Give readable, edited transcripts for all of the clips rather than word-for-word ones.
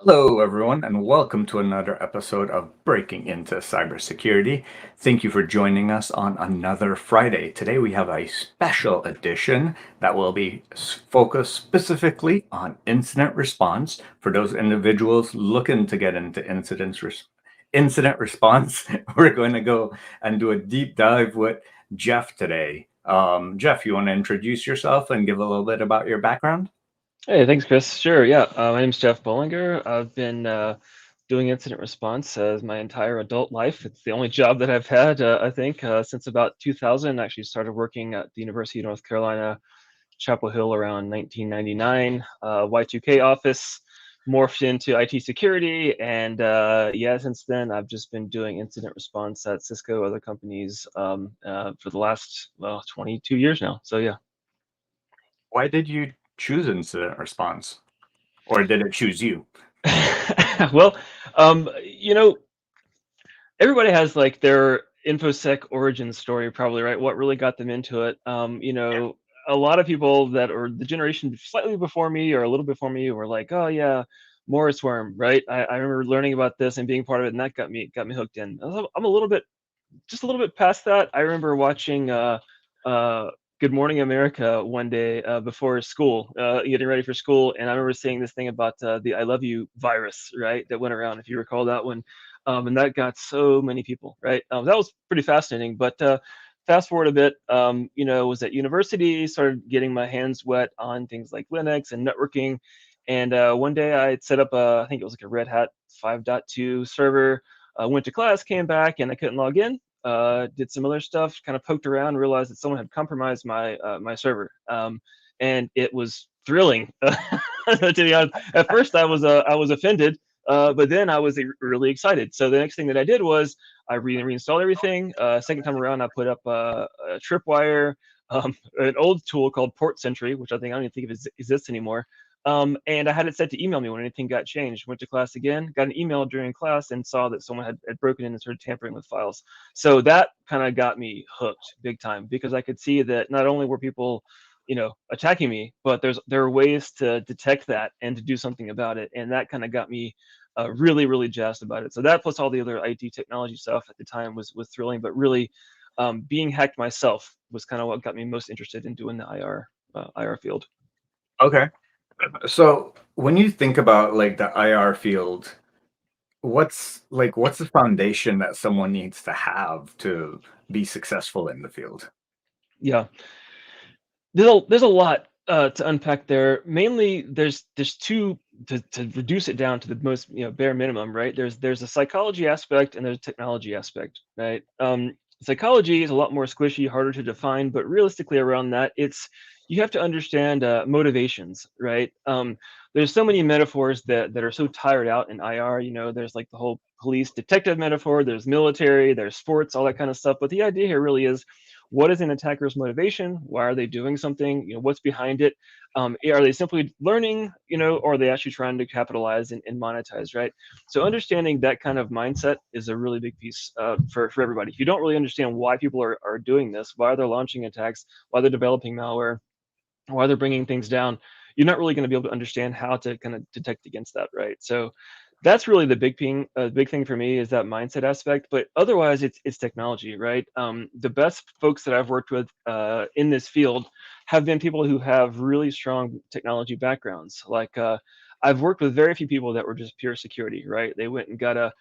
Hello, everyone, and welcome to another episode of Breaking Into Cybersecurity. Thank you for joining us on another Friday. Today we have a special edition that will be focused specifically on incident response for those individuals looking to get into incident response. We're going to go and do a deep dive with Jeff today. Jeff, you want to introduce yourself and give a little bit about your background? Hey, thanks, Chris. Sure, yeah. My name's Jeff Bollinger. I've been doing incident response my entire adult life. It's the only job that I've had, I think, since about 2000. I actually started working at the University of North Carolina, Chapel Hill around 1999. Y2K office morphed into IT security, and yeah, since then I've just been doing incident response at Cisco, other companies, for the last 22 years now. So yeah. Why did you choose incident response? Or did it choose you? Well, you know, everybody has like their infosec origin story, probably, right? What really got them into it. A lot of people that are the generation slightly before me or a little before me were like, oh yeah, Morris worm, right? I remember learning about this and being part of it, and that got me hooked in. I'm a little bit, just a little bit past that. I remember watching uh, Good Morning America one day before school, getting ready for school, and I remember seeing this thing about the "I love you" virus, right? That went around, if you recall that one, and that got so many people, right? That was pretty fascinating. But fast forward a bit, was at university, started getting my hands wet on things like Linux and networking, and one day I had set up I think it was like a Red Hat 5.2 server. Went to class, came back, and I couldn't log in. Did some other stuff, kind of poked around, realized that someone had compromised my server, and it was thrilling. To be honest, at first I was offended, but then I was really excited. So the next thing that I did was I reinstalled everything. Second time around, I put up a tripwire, an old tool called Port Sentry, which I don't even think it exists anymore. And I had it set to email me when anything got changed. Went to class again, got an email during class, and saw that someone had broken in and started tampering with files. So that kind of got me hooked big time because I could see that not only were people, attacking me, but there are ways to detect that and to do something about it, and that kind of got me really, really jazzed about it. So that plus all the other IT technology stuff at the time was thrilling, but really being hacked myself was kind of what got me most interested in doing the IR field. Okay. So when you think about like the IR field, what's the foundation that someone needs to have to be successful in the field? Yeah, there's a lot to unpack there. Mainly, there's two to reduce it down to the most bare minimum, right? There's a psychology aspect and there's a technology aspect, right? Psychology is a lot more squishy, harder to define, but realistically around that, it's you have to understand motivations, right? There's so many metaphors that are so tired out in IR. There's like the whole police detective metaphor, there's military, there's sports, all that kind of stuff. But the idea here really is what is an attacker's motivation? Why are they doing something? What's behind it? Are they simply learning, or are they actually trying to capitalize and monetize, right? So understanding that kind of mindset is a really big piece for everybody. If you don't really understand why people are doing this, why they're launching attacks, why they're developing malware, why they're bringing things down, you're not really going to be able to understand how to kind of detect against that, right? So that's really the big thing for me is that mindset aspect. But otherwise, it's technology, right? The best folks that I've worked with in this field have been people who have really strong technology backgrounds. Like I've worked with very few people that were just pure security, right? They went and got a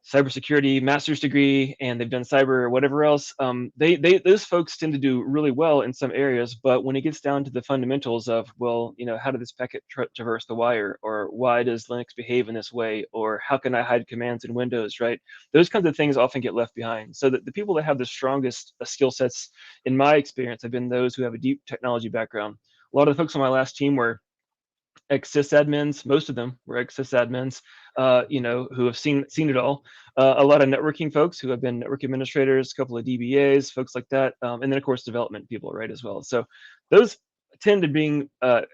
cybersecurity master's degree and they've done cyber or whatever else. Those folks tend to do really well in some areas, but when it gets down to the fundamentals of, well, how did this packet traverse the wire, or why does Linux behave in this way, or how can I hide commands in Windows, right? Those kinds of things often get left behind. So that the people that have the strongest skill sets, in my experience, have been those who have a deep technology background. A lot of the folks on my last team were ex-sysadmins. Most of them were ex-sysadmins, who have seen it all. A lot of networking folks who have been network administrators, a couple of DBAs, folks like that, and then of course development people, right, as well. So those tend to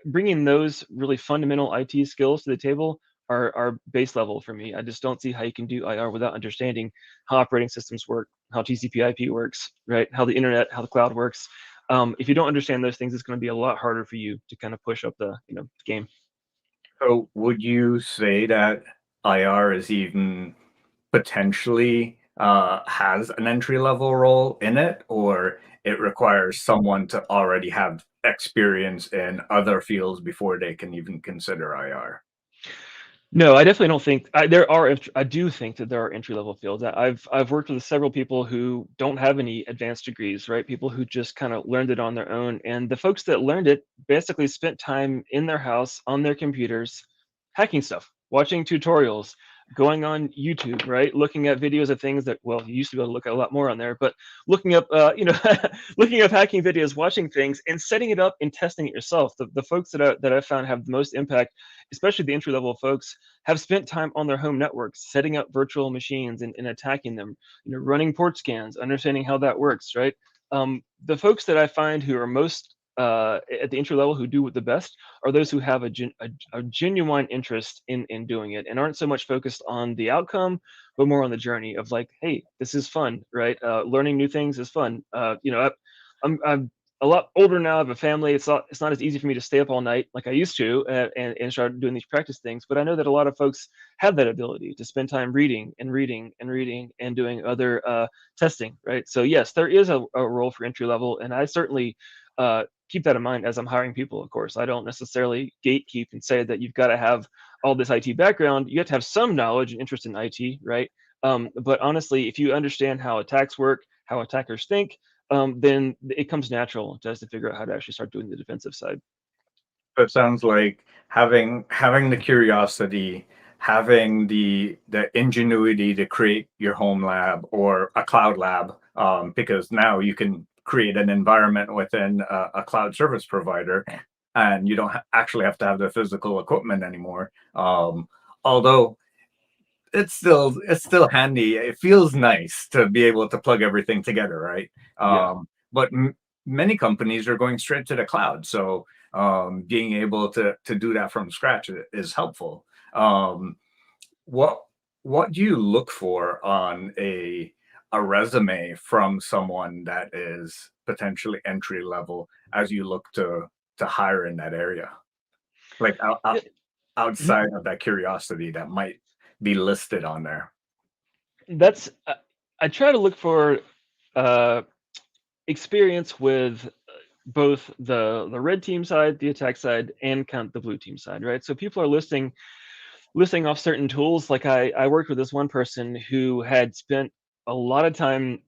bringing those really fundamental IT skills to the table are base level for me. I just don't see how you can do IR without understanding how operating systems work, how TCP/IP works, right? How the internet, how the cloud works. If you don't understand those things, it's going to be a lot harder for you to kind of push up the game. So would you say that IR is even potentially has an entry level role in it, or it requires someone to already have experience in other fields before they can even consider IR? No, I definitely don't think there are. I do think that there are entry level fields. I've worked with several people who don't have any advanced degrees, right? People who just kind of learned it on their own, and the folks that learned it basically spent time in their house on their computers, hacking stuff, watching tutorials, going on YouTube, right? Looking at videos of things that, well, you used to be able to look at a lot more on there, but looking up, looking up hacking videos, watching things, and setting it up and testing it yourself. The folks that I found have the most impact, especially the entry level folks, have spent time on their home networks, setting up virtual machines and attacking them, running port scans, understanding how that works, right? The folks that I find who are most at the entry level who do it the best are those who have a genuine interest in doing it and aren't so much focused on the outcome, but more on the journey of like, hey, this is fun, right? Learning new things is fun. I'm a lot older now. I have a family. It's not as easy for me to stay up all night like I used to and start doing these practice things. But I know that a lot of folks have that ability to spend time reading and reading and reading and doing other testing, right? So yes, there is a role for entry level, and I certainly keep that in mind as I'm hiring people. Of course, I don't necessarily gatekeep and say that you've got to have all this IT background. You have to have some knowledge and interest in IT, right? But honestly, if you understand how attacks work, how attackers think, then it comes natural just to figure out how to actually start doing the defensive side. So it sounds like having the curiosity, having the ingenuity to create your home lab or a cloud lab, because now you can create an environment within a cloud service provider, and you don't actually have to have the physical equipment anymore. Although it's still handy. It feels nice to be able to plug everything together, right? Yeah. But many companies are going straight to the cloud, so being able to do that from scratch is helpful. Um, what what do you look for on a resume from someone that is potentially entry level as you look to hire in that area? Like Yeah. Mhm. outside of that curiosity that might be listed on there. That's I try to look for uh, experience with both the red team side, the attack side, and kind of the blue team side, right? So people are listing off certain tools. Like I worked with this one person who had spent a lot of time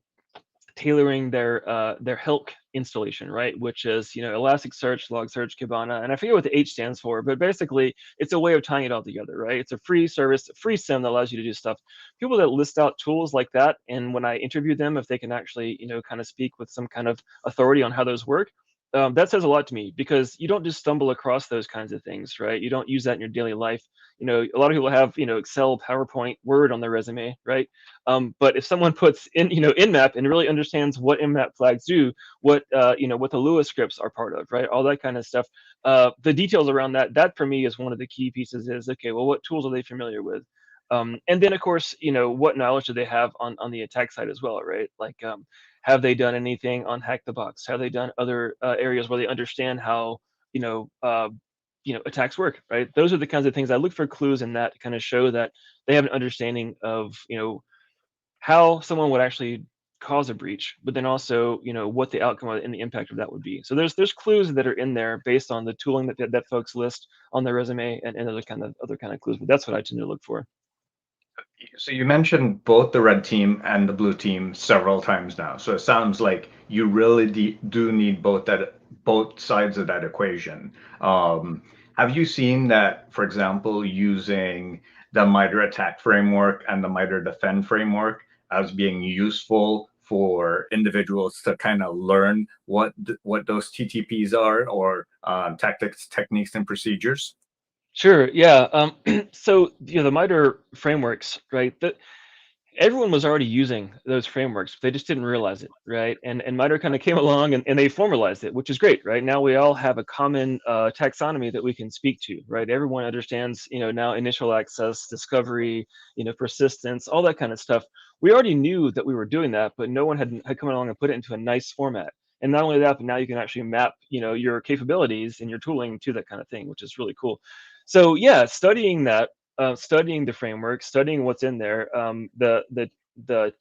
tailoring their Helk installation, right? Which is Elasticsearch, Logsearch, Kibana, and I forget what the H stands for, but basically it's a way of tying it all together, right? It's a free service, a free sim that allows you to do stuff. People that list out tools like that, and when I interview them, if they can actually kind of speak with some kind of authority on how those work. That says a lot to me because you don't just stumble across those kinds of things, right? You don't use that in your daily life. A lot of people have Excel, PowerPoint, Word on their resume, right? But if someone puts in, Nmap and really understands what Nmap flags do, what the Lua scripts are part of, right? All that kind of stuff. The details around that for me is one of the key pieces. Is okay. Well, what tools are they familiar with? And then of course, what knowledge do they have on the attack side as well, right? Like, have they done anything on Hack the Box? Have they done other areas where they understand how you know uh, attacks work, right? Those are the kinds of things I look for clues in that to kind of show that they have an understanding of how someone would actually cause a breach, but then also, what the outcome and the impact of that would be. So there's clues that are in there based on the tooling that folks list on their resume and other kind of clues. But that's what I tend to look for. So you mentioned both the red team and the blue team several times now. So it sounds like you really do need both sides of that equation. Have you seen that, for example, using the Mitre attack framework and the Mitre defend framework as being useful for individuals to kind of learn what those TTPs are, or tactics, techniques, and procedures? Sure. Yeah. So the MITRE frameworks, right? Everyone was already using those frameworks. They just didn't realize it, right? And MITRE kind of came along and they formalized it, which is great, right? Now we all have a common taxonomy that we can speak to, right? Everyone understands, now initial access, discovery, persistence, all that kind of stuff. We already knew that we were doing that, but no one had come along and put it into a nice format. And not only that, but now you can actually map, your capabilities and your tooling to that kind of thing, which is really cool. So yeah, studying that, studying the framework, studying what's in there, the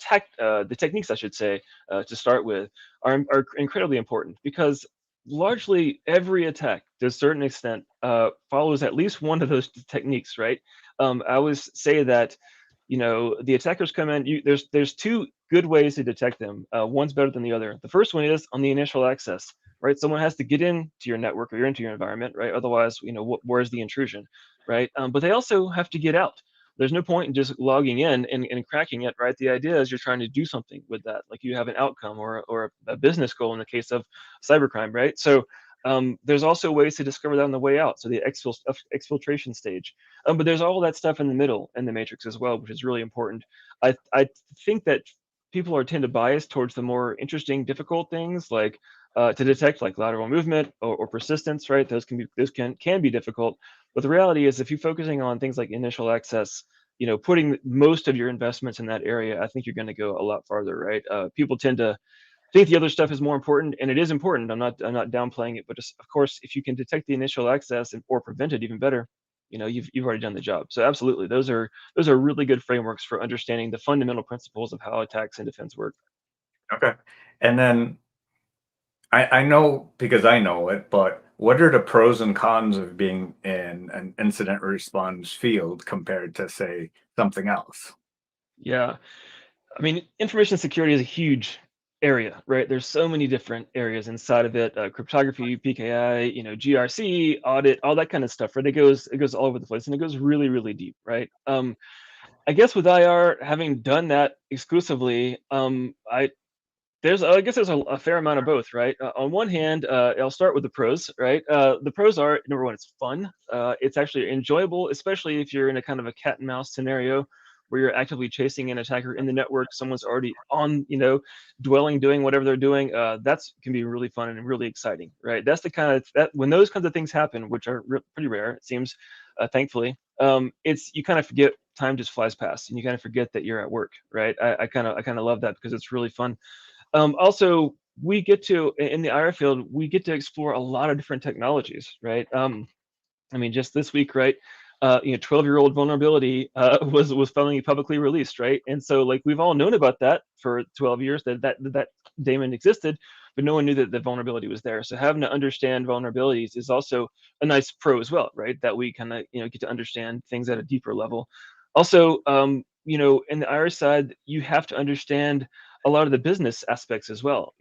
techniques, I should say, to start with, are incredibly important, because largely every attack, to a certain extent, follows at least one of those techniques, right? I always say that, the attackers come in. There's two good ways to detect them. One's better than the other. The first one is on the initial access, right? Someone has to get into your network or into your environment, right? Otherwise, where's the intrusion, right? But they also have to get out. There's no point in just logging in and cracking it, right? The idea is you're trying to do something with that, like you have an outcome or a business goal in the case of cybercrime, right? So there's also ways to discover that on the way out. So the exfiltration stage. But there's all that stuff in the middle in the matrix as well, which is really important. I think that people are tend to bias towards the more interesting, difficult things, like to detect, like lateral movement or persistence, right? Those can be difficult. But the reality is, if you're focusing on things like initial access, putting most of your investments in that area, I think you're going to go a lot farther, right? People tend to think the other stuff is more important, and it is important. I'm not downplaying it, but just, of course, if you can detect the initial access or prevent it, even better. You've already done the job. So absolutely, those are really good frameworks for understanding the fundamental principles of how attacks and defense work. Okay. And then I know, because I know it, but what are the pros and cons of being in an incident response field compared to, say, something else? Yeah, I mean, information security is a huge area, right? There's so many different areas inside of it: cryptography, PKI, GRC, audit, all that kind of stuff, right? It goes all over the place, and it goes really, really deep, right? I guess with IR, having done that exclusively, I guess there's a fair amount of both, right? On one hand, I'll start with the pros, right? The pros are, number one, it's fun. It's actually enjoyable, especially if you're in a kind of a cat and mouse scenario where you're actively chasing an attacker in the network. Someone's already on, dwelling, doing whatever they're doing. That's can be really fun and really exciting, right? That's the kind of that when those kinds of things happen, which are pretty rare, it seems, thankfully. It's you kind of forget, time just flies past, and you kind of forget that you're at work, right? I kind of love that, because it's really fun. Also, we get to in the IR field, we get to explore a lot of different technologies, right? I mean, just this week, right? 12-year-old vulnerability was finally publicly released, right? And so, like, we've all known about that for 12 years, that daemon existed, but no one knew that the vulnerability was there. So having to understand vulnerabilities is also a nice pro as well, right? That we kind of get to understand things at a deeper level. Also, in the IR side, you have to understand a lot of the business aspects as well,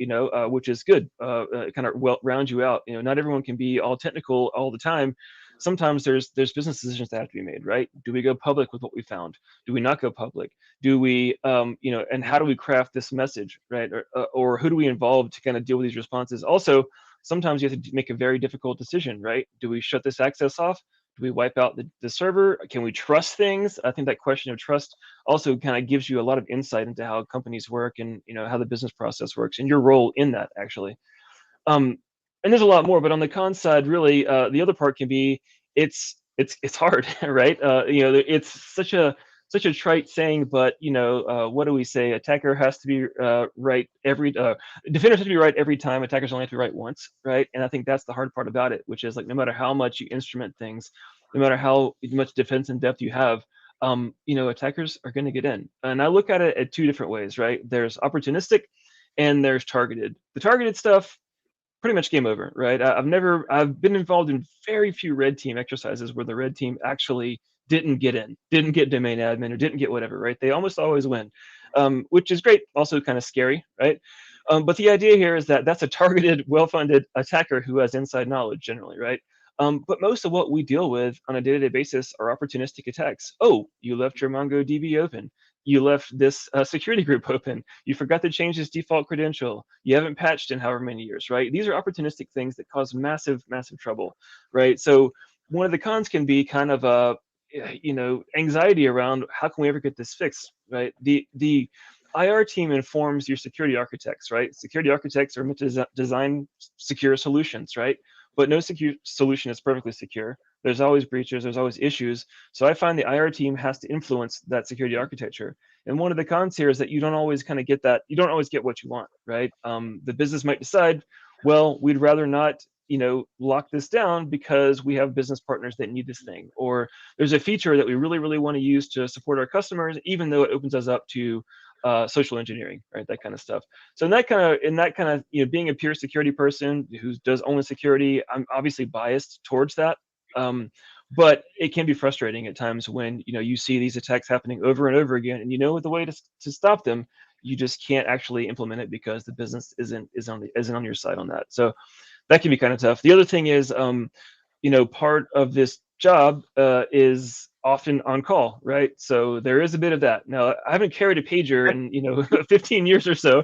which is good. Kind of well round you out. Not everyone can be all technical all the time. Sometimes there's business decisions that have to be made, right? Do we go public with what we found? Do we not go public? Do we, and how do we craft this message, right? Or who do we involve to kind of deal with these responses? Also, sometimes you have to make a very difficult decision, right? Do we shut this access off? Do we wipe out the server? Can we trust things? I think that question of trust also kind of gives you a lot of insight into how companies work, and how the business process works, and your role in that, actually. um, and there's a lot more, but on the con side, really, the other part can be, it's hard, right? It's such a trite saying, but what do we say? Attacker has to be right every defender has to be right every time. Attackers only have to be right once, right? And I think that's the hard part about it, which is, like, no matter how much you instrument things, no matter how much defense in depth you have, attackers are going to get in. And I look at it at two different ways, right? There's opportunistic, and there's targeted. The targeted stuff, pretty much game over, right? I've been involved in very few red team exercises where the red team actually didn't get in, didn't get domain admin, or didn't get whatever, right? They almost always win, which is great. Also kind of scary, right? But the idea here is that that's a targeted, well-funded attacker who has inside knowledge generally, right? But most of what we deal with on a day-to-day basis are opportunistic attacks. Oh, you left your MongoDB open. You left this security group open. You forgot to change this default credential. You haven't patched in however many years, right? These are opportunistic things that cause massive, massive trouble, right? So one of the cons can be kind of anxiety around, how can we ever get this fixed, right? The IR team informs your security architects, right? Security architects are meant to design secure solutions, right? But no secure solution is perfectly secure. There's always breaches, there's always issues. So I find the IR team has to influence that security architecture. And one of the cons here is that you don't always kind of get that, you don't always get what you want, right? The business might decide, well, we'd rather not lock this down because we have business partners that need this thing, or there's a feature that we really, really want to use to support our customers, even though it opens us up to social engineering, right? That kind of stuff. So in that kind of being a pure security person who does only security, I'm obviously biased towards that. But it can be frustrating at times when you see these attacks happening over and over again, and the way to stop them, you just can't actually implement it because the business isn't on your side on that. So that can be kind of tough. The other thing is, part of this job is often on call, right? So there is a bit of that. Now, I haven't carried a pager in 15 years or so.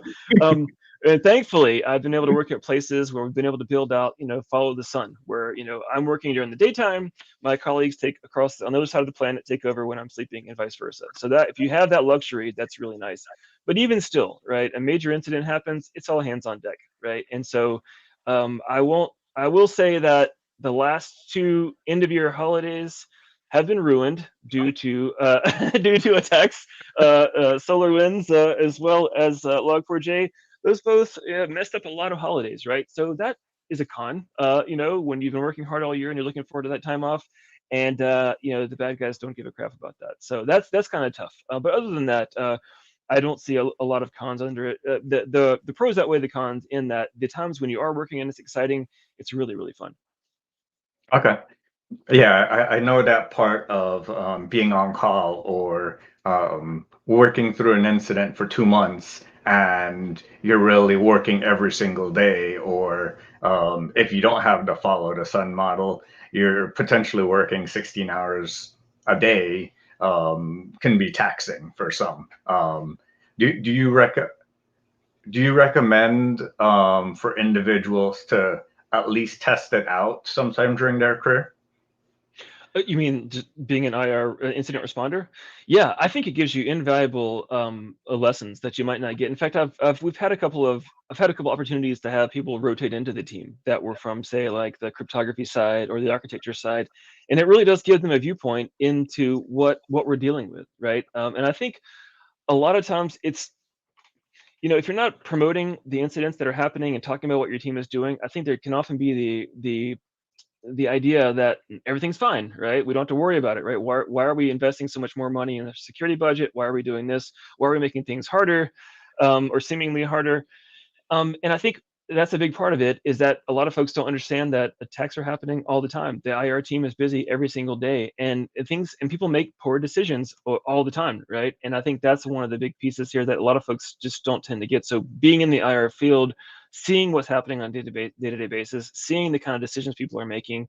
And thankfully, I've been able to work at places where we've been able to build out, follow the sun, where I'm working during the daytime, my colleagues take across on the other side of the planet take over when I'm sleeping, and vice versa. So that if you have that luxury, that's really nice. But even still, right, a major incident happens, it's all hands on deck, right? And so I will say that the last two end of year holidays have been ruined due to due to attacks, SolarWinds, as well as Log4j. Those both messed up a lot of holidays, right? So that is a con, when you've been working hard all year and you're looking forward to that time off, and the bad guys don't give a crap about that. So that's kind of tough. But other than that, I don't see a lot of cons under it. The pros outweigh the cons in that the times when you are working and it's exciting, it's really, really fun. Okay. Yeah, I know that part of being on call or working through an incident for 2 months and you're really working every single day, or if you don't have the follow the sun model, you're potentially working 16 hours a day, can be taxing for some. Do you recommend for individuals to at least test it out sometime during their career? You mean just being an IR incident responder? Yeah, I think it gives you invaluable lessons that you might not get. In fact, I've had a couple opportunities to have people rotate into the team that were from, say, like the cryptography side or the architecture side, and it really does give them a viewpoint into what we're dealing with, right? And I think a lot of times it's if you're not promoting the incidents that are happening and talking about what your team is doing, I think there can often be the idea that everything's fine, right? We don't have to worry about it, right? Why are we investing so much more money in the security budget? Why are we doing this? Why are we making things harder, or seemingly harder? And I think that's a big part of it, is that a lot of folks don't understand that attacks are happening all the time. The IR team is busy every single day, and people make poor decisions all the time, right? And I think that's one of the big pieces here that a lot of folks just don't tend to get. So being in the IR field, seeing what's happening on day-to-day basis, seeing the kind of decisions people are making,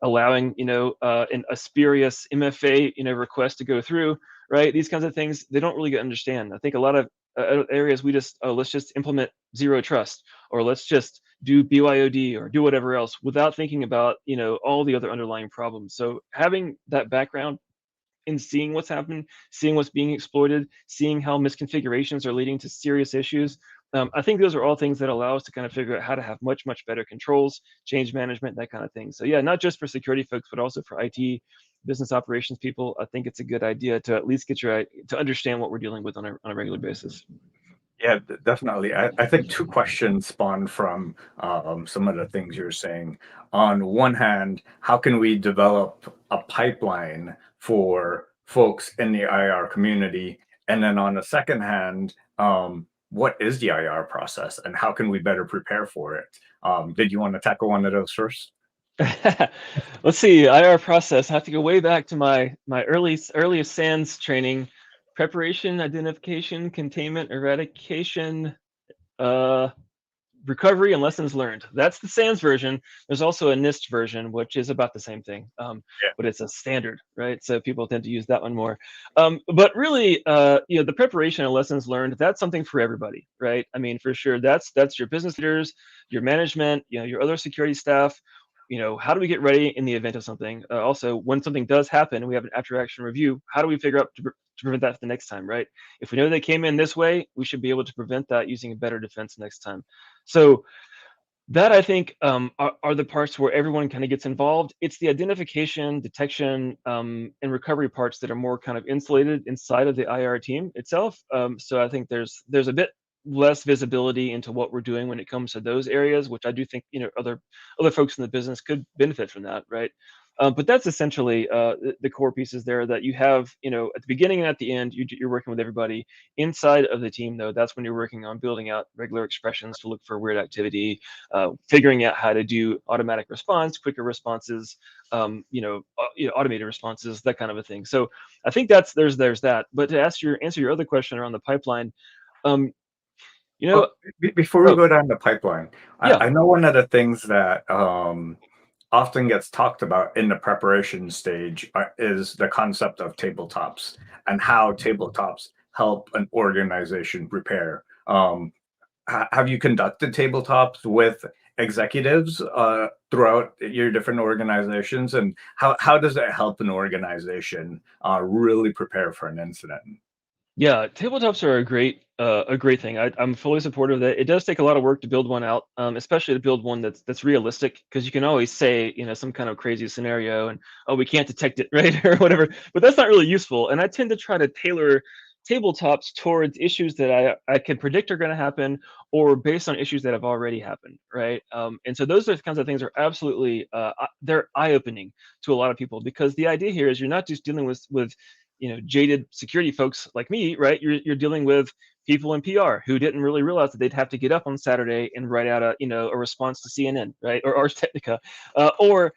allowing a spurious MFA request to go through, right? These kinds of things they don't really understand. I think a lot of areas we just let's just implement zero trust, or let's just do BYOD or do whatever else without thinking about all the other underlying problems. So having that background in seeing what's happening, seeing what's being exploited, seeing how misconfigurations are leading to serious issues. I think those are all things that allow us to kind of figure out how to have much, much better controls, change management, that kind of thing. So yeah, not just for security folks, but also for IT, business operations people. I think it's a good idea to at least to understand what we're dealing with on a regular basis. Yeah, definitely. I think two questions spawn from some of the things you're saying. On one hand, how can we develop a pipeline for folks in the IR community? And then on the second hand, what is the IR process and how can we better prepare for it? Did you want to tackle one of those first? Let's see, IR process. I have to go way back to my earliest SANS training: preparation, identification, containment, eradication, uh, recovery, and lessons learned. That's the SANS version. There's also a NIST version, which is about the same thing, but it's a standard, right? So people tend to use that one more. But really, the preparation and lessons learned, that's something for everybody, right? I mean, for sure, that's your business leaders, your management, your other security staff. How do we get ready in the event of something? Also, when something does happen, we have an after action review. How do we figure out to prevent that the next time, right? If we know they came in this way, we should be able to prevent that using a better defense next time. So that, I think, are the parts where everyone kind of gets involved. It's the identification, detection, and recovery parts that are more kind of insulated inside of the IR team itself. So I think there's a bit less visibility into what we're doing when it comes to those areas, which I do think, other folks in the business could benefit from that, right? But that's essentially the core pieces there, that you have, at the beginning and at the end, you're working with everybody. Inside of the team, though, that's when you're working on building out regular expressions to look for weird activity, figuring out how to do automatic response, quicker responses, automated responses, that kind of a thing. So I think there's that. But to answer your other question around the pipeline, um, you Oh, know, before we oh go down the pipeline, yeah, I know one of the things that often gets talked about in the preparation stage is the concept of tabletops and how tabletops help an organization prepare. Have you conducted tabletops with executives throughout your different organizations, and how does it help an organization really prepare for an incident? yeah, tabletops are a great thing. I'm fully supportive of that. It does take a lot of work to build one out, especially to build one that's realistic, because you can always say, some kind of crazy scenario, and oh, we can't detect it, right, or whatever. But that's not really useful. And I tend to try to tailor tabletops towards issues that I can predict are going to happen, or based on issues that have already happened, right? And so those are the kinds of things are absolutely they're eye opening to a lot of people, because the idea here is you're not just dealing with jaded security folks like me, right? You're dealing with people in PR who didn't really realize that they'd have to get up on Saturday and write out a response to CNN, right, or Ars Technica, or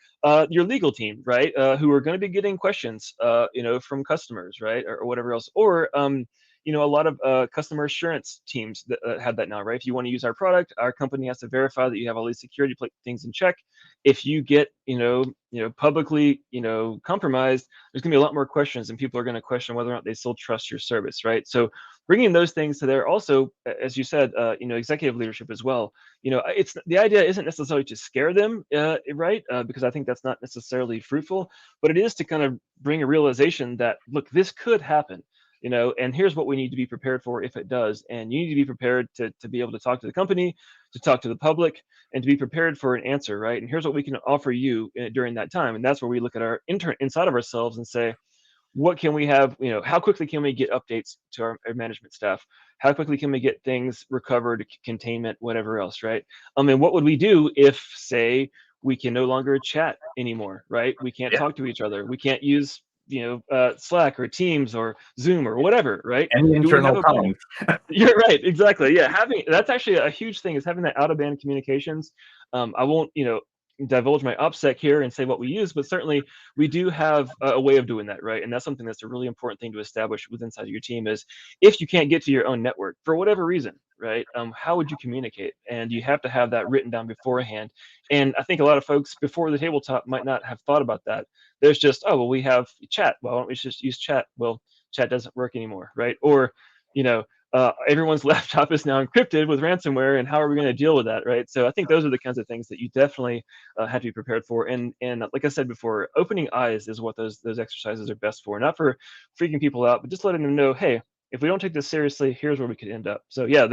your legal team, right, who are going to be getting questions, from customers, right, or whatever else, or a lot of customer assurance teams that have that now, right? If you want to use our product, our company has to verify that you have all these security things in check. If you get, publicly, compromised, there's going to be a lot more questions, and people are going to question whether or not they still trust your service, right? So bringing those things to there, also, as you said, executive leadership as well. It's the idea isn't necessarily to scare them, right? Because I think that's not necessarily fruitful, but it is to kind of bring a realization that, look, this could happen. And here's what we need to be prepared for if it does. And you need to be prepared to be able to talk to the company, to talk to the public, and to be prepared for an answer, right? And here's what we can offer you during that time. And that's where we look at our inside of ourselves and say, what can we have, how quickly can we get updates to our management staff? How quickly can we get things recovered, containment, whatever else, right? And what would we do if, say, we can no longer chat anymore, right? We can't Yeah, talk to each other. We can't use, Slack or Teams or Zoom or whatever, right? any Do we have internal a plan? comms. You're right, exactly. Yeah, having that's actually a huge thing, is having that out of band communications. I won't, divulge my OPSEC here and say what we use, but certainly we do have a way of doing that, right? And that's something that's a really important thing to establish with inside of your team is, if you can't get to your own network for whatever reason, right? How would you communicate? And you have to have that written down beforehand. And I think a lot of folks before the tabletop might not have thought about that. There's just, oh, well, we have chat. Well, why don't we just use chat? Well, chat doesn't work anymore, right? Or, you know, everyone's laptop is now encrypted with ransomware, and how are we going to deal with that, right? So I think those are the kinds of things that you definitely have to be prepared for. And like I said before, opening eyes is what those exercises are best for, not for freaking people out, but just letting them know, hey, if we don't take this seriously, here's where we could end up. So yeah,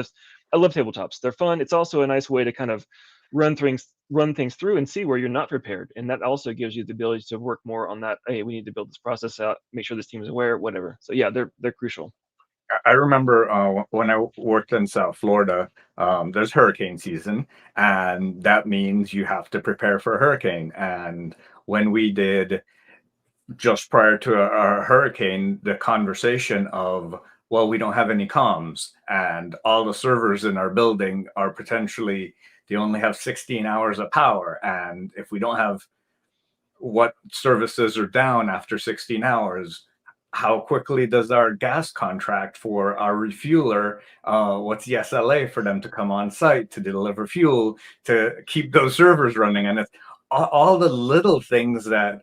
I love tabletops. They're fun. It's also a nice way to kind of run things through and see where you're not prepared, and that also gives you the ability to work more on that. Hey, we need to build this process out, make sure this team is aware, whatever. So yeah, they're crucial. I remember when I worked in South Florida, there's hurricane season, and that means you have to prepare for a hurricane. And when we did just prior to a hurricane, the conversation of, well, we don't have any comms, and all the servers in our building are potentially, they only have 16 hours of power. And if we don't have, what services are down after 16 hours, how quickly does our gas contract for our refueler, what's the SLA for them to come on site to deliver fuel to keep those servers running? And it's all the little things that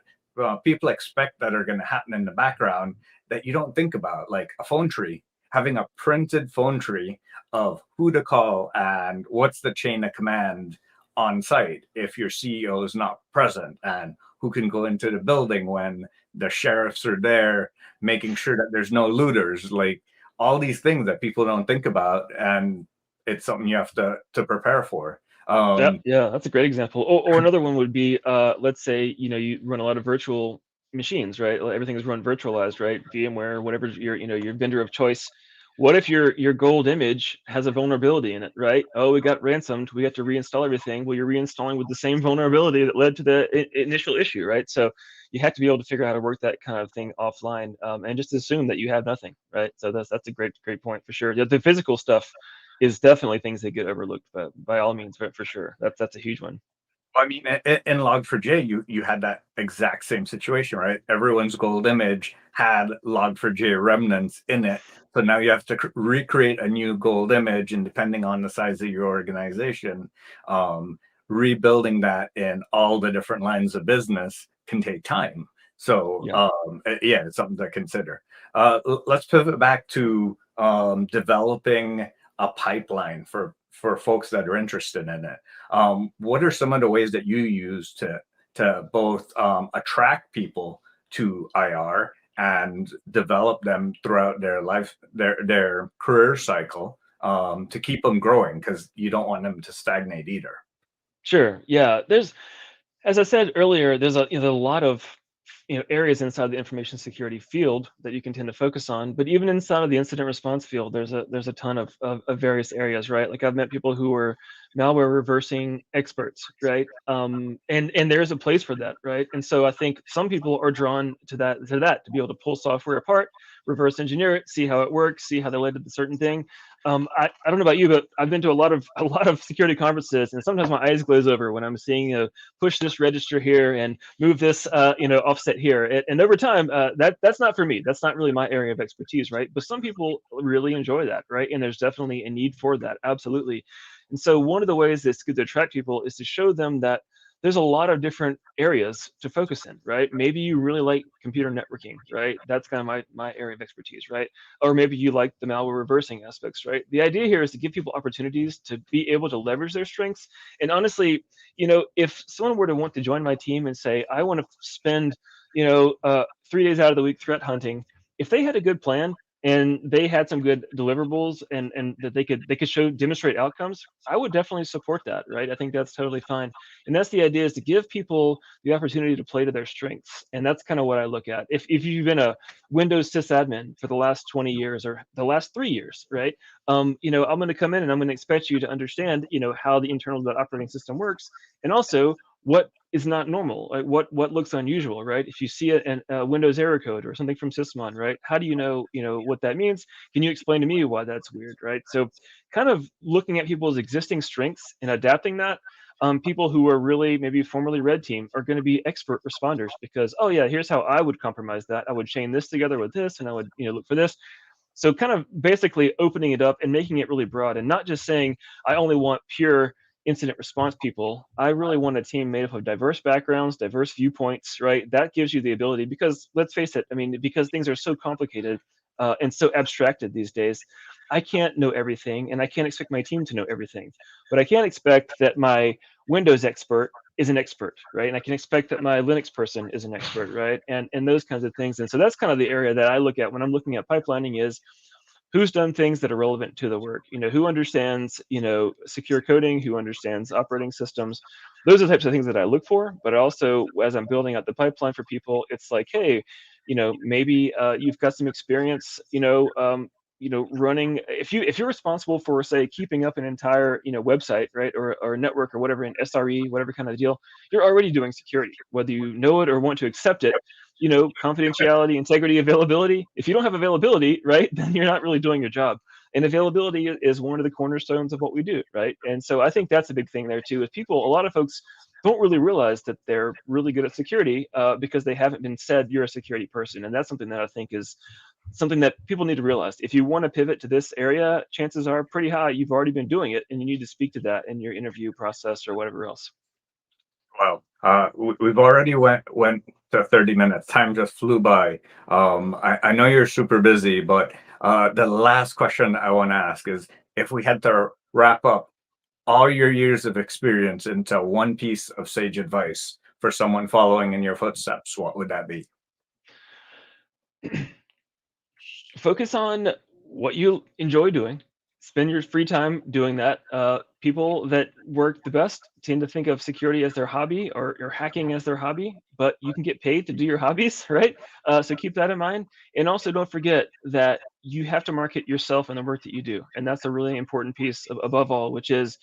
people expect that are going to happen in the background that you don't think about, like a phone tree, having a printed phone tree of who to call and what's the chain of command on site if your CEO is not present, and who can go into the building when the sheriffs are there, making sure that there's no looters, like all these things that people don't think about, and it's something you have to prepare for. Yeah, um yeah, that's a great example. Or another one would be, let's say, you run a lot of virtual machines, right? Everything is run virtualized, right? VMware, whatever your vendor of choice. What if your gold image has a vulnerability in it, right? Oh, we got ransomed. We have to reinstall everything. Well, you're reinstalling with the same vulnerability that led to the initial issue, right? So you have to be able to figure out how to work that kind of thing offline, and just assume that you have nothing, right? So that's a great point for sure. The physical stuff is definitely things that get overlooked, but by all means, for sure, that's a huge one. I mean, in Log4j, you had that exact same situation, right? Everyone's gold image had Log4j remnants in it. So now you have to recreate a new gold image, and depending on the size of your organization, rebuilding that in all the different lines of business can take time. So Yeah. yeah, it's something to consider. Let's pivot back to developing a pipeline for folks that are interested in it. What are some of the ways that you use to both attract people to IR and develop them throughout their life, their career cycle, to keep them growing, because you don't want them to stagnate either. Sure. Yeah. There's, as I said earlier, there's a lot of areas inside the information security field that you can tend to focus on. But even inside of the incident response field, there's a ton of various areas, right? Like I've met people who are malware reversing experts, right? And there's a place for that, right? And so I think some people are drawn to be able to pull software apart, reverse engineer it, see how it works, see how they led to the certain thing. I don't know about you, but I've been to a lot of security conferences, and sometimes my eyes glaze over when I'm seeing push this register here and move this offset here. And over time, that's not for me. That's not really my area of expertise, right? But some people really enjoy that, right? And there's definitely a need for that, absolutely. And so one of the ways that's good to attract people is to show them that there's a lot of different areas to focus in, right? Maybe you really like computer networking, right? That's kind of my area of expertise, right? Or maybe you like the malware reversing aspects, right? The idea here is to give people opportunities to be able to leverage their strengths. And honestly, if someone were to want to join my team and say, I want to spend, 3 days out of the week threat hunting, if they had a good plan and they had some good deliverables and that they could demonstrate outcomes, I would definitely support that, right? I think that's totally fine. And that's the idea, is to give people the opportunity to play to their strengths. And that's kind of what I look at. If you've been a Windows sysadmin for the last 20 years or the last 3 years, right? I'm going to come in and I'm going to expect you to understand, how the internal of that operating system works, and also what is not normal, like what looks unusual, right? If you see a Windows error code or something from Sysmon, right? How do what that means? Can you explain to me why that's weird, right? So, kind of looking at people's existing strengths and adapting that. People who are really maybe formerly red team are going to be expert responders because, oh yeah, here's how I would compromise that. I would chain this together with this, and I would look for this. So kind of basically opening it up and making it really broad, and not just saying I only want pure incident response people. I really want a team made up of diverse backgrounds, diverse viewpoints, right? That gives you the ability, because let's face it, I mean, because things are so complicated and so abstracted these days, I can't know everything and I can't expect my team to know everything. But I can't expect that my Windows expert is an expert, right? And I can expect that my Linux person is an expert, right? And those kinds of things. And so that's kind of the area that I look at when I'm looking at pipelining, is who's done things that are relevant to the work, who understands secure coding, who understands operating systems. Those are the types of things that I look for. But also, as I'm building out the pipeline for people, it's like, hey, maybe you've got some experience, running, if you're responsible for, say, keeping up an entire website, right, or network or whatever, in SRE, whatever kind of deal, you're already doing security, whether you know it or want to accept it. Confidentiality, integrity, availability. If you don't have availability, right, then you're not really doing your job. And availability is one of the cornerstones of what we do, right? And so I think that's a big thing there too. Is people, a lot of folks don't really realize that they're really good at security because they haven't been said you're a security person, and that's something that I think is something that people need to realize. If you want to pivot to this area, chances are pretty high you've already been doing it, and you need to speak to that in your interview process or whatever else. Wow. We've already went to 30 minutes. Time just flew by. I know you're super busy, but the last question I want to ask is, if we had to wrap up all your years of experience into one piece of sage advice for someone following in your footsteps, what would that be? Focus on what you enjoy doing. Spend your free time doing that. people that work the best tend to think of security as their hobby or hacking as their hobby, but you can get paid to do your hobbies, right? So keep that in mind. And also don't forget that you have to market yourself and the work that you do. And that's a really important piece above all, which is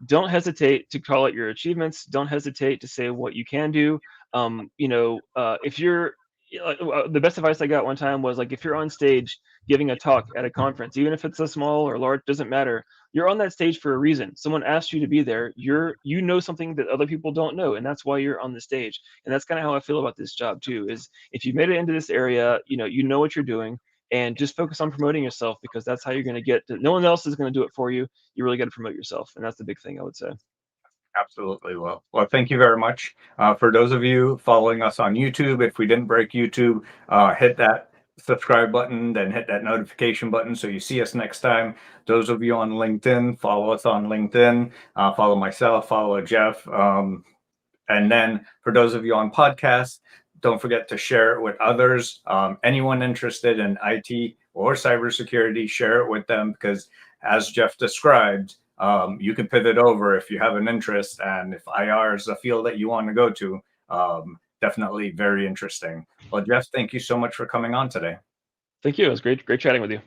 don't hesitate to call out your achievements. Don't hesitate to say what you can do. If you're the best advice I got one time was like if you're on stage giving a talk at a conference, even if it's a small or large, doesn't matter. You're on that stage for a reason. Someone asked you to be there. You know something that other people don't know, and that's why you're on the stage. And that's kind of how I feel about this job too. Is if you made it into this area, you know what you're doing, and just focus on promoting yourself because that's how you're going to get to, no one else is going to do it for you. You really got to promote yourself, and that's the big thing I would say. Absolutely. Well, thank you very much. For those of you following us on YouTube, if we didn't break YouTube, hit that subscribe button, then hit that notification button so you see us next time. Those of you on LinkedIn, follow us on LinkedIn, follow myself, follow Jeff. And then for those of you on podcasts, don't forget to share it with others. Anyone interested in IT or cybersecurity, share it with them because, as Jeff described, you can pivot over if you have an interest. And if IR is a field that you want to go to, definitely very interesting. Well, Jeff, thank you so much for coming on today. Thank you. It was great chatting with you.